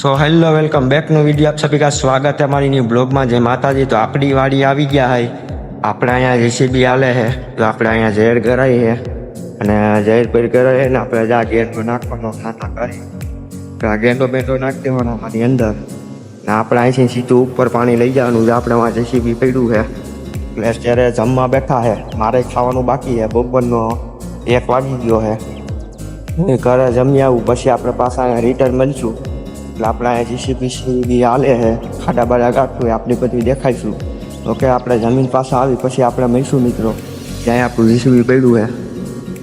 सो hello welcome back नो video आप सभी का स्वागत है हमारी न्यू ब्लॉग में। जय माता जी। तो अपनी वाड़ी आ गया है, अपना अँ जेसीबी हाले है तो अपने अँ ઝેર કરાઈ है અને ઝેર પર કરાય ને આપણે જા ગેંડો નાખવાનો ખાતા કરી તો આ ગેંડો બેંડો નાખી દેવાનો અમારી અંદર ને આપણે અહીંથી સીધું ઉપર પાણી લઈ જવાનું. આપણે વहाँ જેસીબી પડ્યું છે એટલે અત્યારે જમવા બેઠા છે. મારે ખાવાનું બાકી છે. બપોરનો 1 વાગી ગયો છે. ઘરે જમી આવું પછી આપણે પાછા રિટર્ન મળીશું. એટલે આપણે અહીંયા જીસીબી હાલે છે, ખાડા બાડા કાઢશું, આપણી બધી દેખાઈશું. ઓકે, આપણે જમીન પાસે આવી પછી આપણે મળીશું મિત્રો, ત્યાં આપણું જીસીબી પડ્યું છે.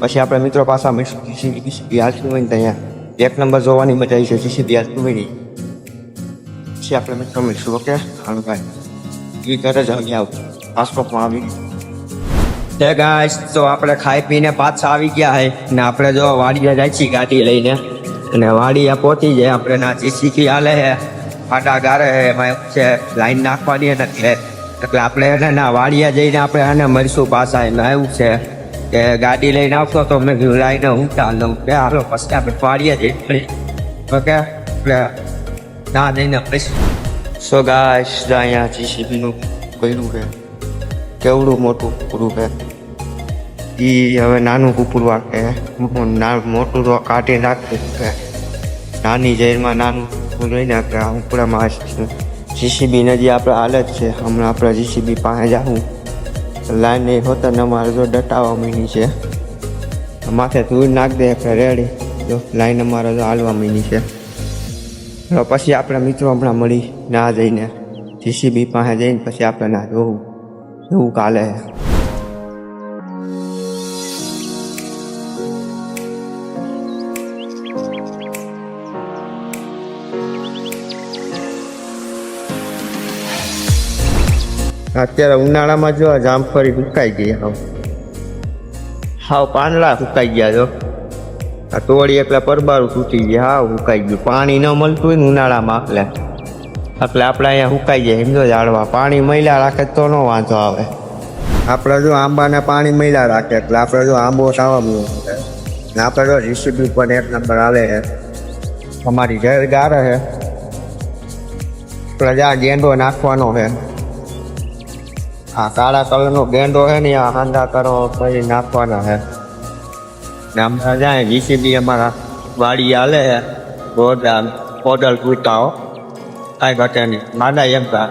પછી આપણે મિત્રો પાછા મળીશું. જીસીબી હાલતું હોય ને ત્યાં 1 નંબર જોવાની મજા આવી છે. જીસીબી હાલતું હોય ને પછી આપણે મિત્રો મળીશું. ઓકે હાલો ભાઈ, એ ઘરે જમી આવું, પાસપોર્ટમાં આવી તે ગાઈસ. તો આપણે ખાઈ પીને પાછા આવી ગયા છે ને આપણે જો વાડીએ જાય છીએ ગાડી લઈને અને વાડીએ પહોંચી જાય. આપણે ના જીસીબી હાલે છે, ફાટા ગારે છે, એમાં છે લાઈન નાખવાની નથી એટલે આપણે એને ના વાડીએ જઈને આપણે એને મળીશું પાછા. એમાં એવું છે કે ગાડી લઈને આવતો તો મેં કીધું લાઈને હું ચાલો કે હાલો પછી આપણે વાડીએ જઈએ. ઓકે એટલે ના જઈને મળીશું. સો ગાઈસ અહીંયા જીસીબીનું કર્યું છે, કેવડું મોટું પૂરું છે. એ હવે નાનું કૂપરું વાગે મોટું તો કાઢી નાખ્યું છે. નાની ઝેરમાં નાનું લઈને આપણે ઉપરામાં જીસીબી નજી આપણે હાલ જ છે. હમણાં આપણે જીસીબી પાસે જાઉં લાઈન નહીં હોતા ને અમારે જો ડટાવા મીની છે, માથે ધૂળ નાખ દે આપણે રેડી. જો લાઈન અમારે જો હાલવા મીની છે. પછી આપણે મિત્રો હમણાં મળી ના જઈને જીસીબી પાસે જઈને પછી આપણે ના જોવું એવું કાલે. અત્યારે ઉનાળામાં જો જામફળી સુકાઈ ગઈ, હાવ પાંદડા સુકાઈ ગયા. જો આ તોડી એકલા પરબારું તૂટી ગયા, હાવ સુકાઈ ગયું. પાણી ન મળતું હોય ને ઉનાળામાં એટલે આપણે અહીંયા સુકાઈ જાય. સમજો ઝાડવા પાણી મૈલા રાખે તો ન વાંધો આવે. આપણે જો આંબાને પાણી મૈલા રાખે એટલે આપણે જો આંબો સાવા ને આપણે જો જીસીબી પણ 1 નંબર આવે છે. અમારી ઝેર ગારે છે એટલે જ્યાં ગેંડો નાખવાનો છે. આ કાળા કલરનો ગેંડો છે ને આ હાંડા કરો પછી નાખવાના છે. ને અમે જાય જીસીબી અમારા વાડી હાલે છે. ગોડા પોડલ પૂછાઓ કાંઈ ઘટે નહીં, માદા એમ કા.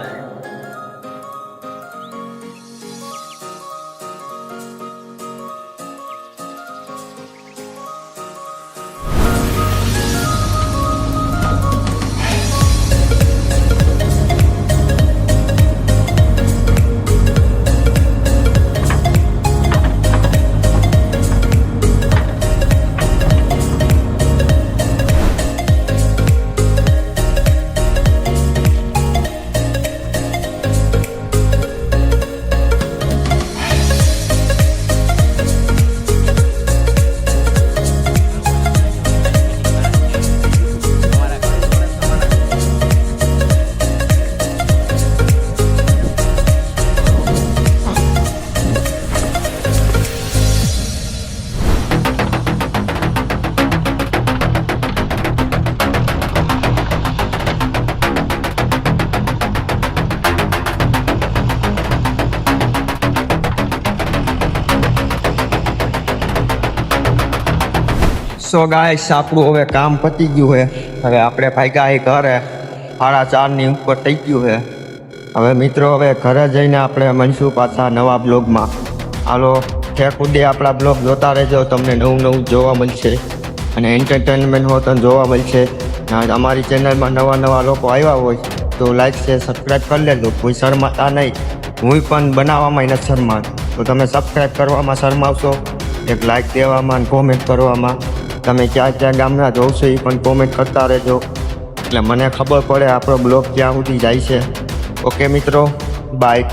સો ગાઈસ આપણું હવે કામ પતી ગયું છે. હવે આપણે ભાગ્યા ઘરે 4:30 ઉપર થઈ ગયું છે. હવે મિત્રો હવે ઘરે જઈને આપણે મળીશું પાછા નવા બ્લોગમાં. હાલો ઠેક સુધી આપણા બ્લોગ જોતા રહેજો, તમને નવું જોવા મળશે અને એન્ટરટેનમેન્ટ હો તો જોવા મળશે. અમારી ચેનલમાં નવા લોકો આવ્યા હોય તો લાઈક છે સબસ્ક્રાઈબ કરી લેજો. કોઈ શરમાતા નહીં, હું પણ બનાવવામાં નથી શરમાત. તો તમે સબસ્ક્રાઈબ કરવામાં શરમાવશો, એક લાઈક દેવામાં કોમેન્ટ કરવામાં. તમે ક્યાં ગામના જોશો એ પણ કોમેન્ટ કરતા રહેજો એટલે મને ખબર પડે આપણો બ્લોગ ક્યાં સુધી જાય છે. ઓકે મિત્રો, બાય.